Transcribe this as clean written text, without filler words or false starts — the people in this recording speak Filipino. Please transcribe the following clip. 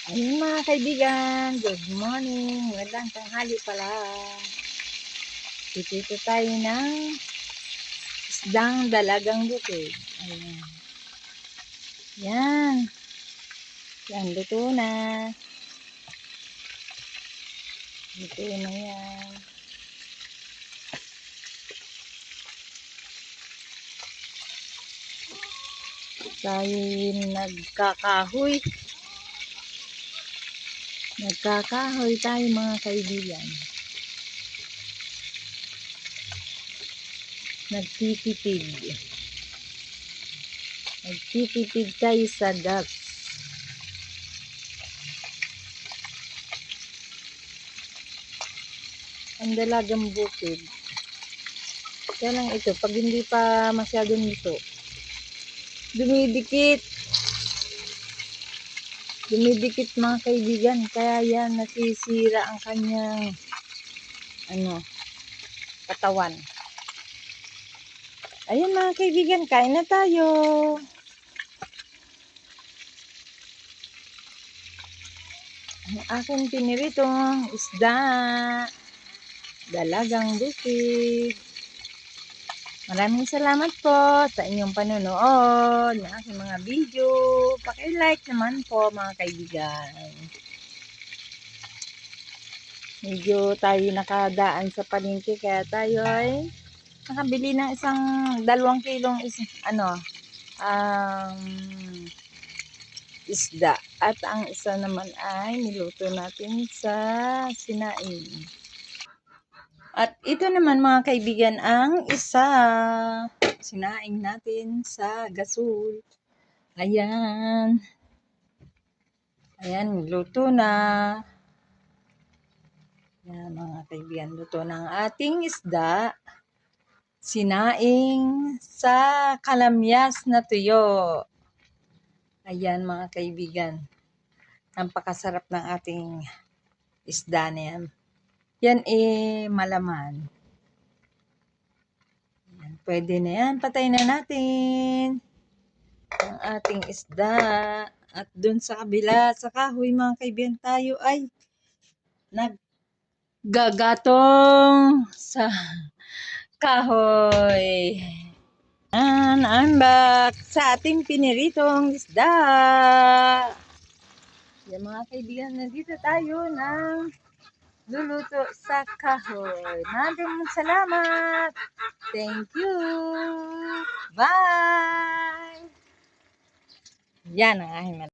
Ayun mga kaibigan, good morning, magandang tanghali pala. Titito tayo ng isdang dalagang bukid. Ayan. Yan. Yan, luto na. Luto na yan. Tayo nagkakahoy. Nagkakahoy tayo mga kaibigan. Nagtitipid. Nagtitipid tayo sa gas. Ang dalagang bukid. Kaya lang ito, pag hindi pa masyadong luto, dumidikit mga kaibigan, kaya yan nasisira ang kanyang katawan. Ayun mga kaibigan, kain na tayo. Ang aking piniritong isda, dalagang bukid. Maraming salamat po sa inyong panonood ng aking mga video. Paki-like naman po mga kaibigan. Medyo tayo nakadaan sa palengke kaya tayo ay nakabili ng 2 kilong isda. At ang isa naman ay niluto natin sa sinaing. At ito naman mga kaibigan ang isa. Sinaing natin sa gasol. Ayan. Ayan, luto na. Ayan mga kaibigan, luto na ang ating isda. Sinaing sa kalamyas na tuyo. Ayan mga kaibigan. Napakasarap ng ating isda na yan. Yan malaman. Yan, pwede na yan. Patay na natin ang ating isda. At dun sa kabila, sa kahoy mga kaibigan, tayo ay naggagatong sa kahoy. And I'm back sa ating piniritong isda. Yan mga kaibigan, nandito tayo ng luluto sa kahoy. Maraming salamat. Thank you. Bye. Yan ang aking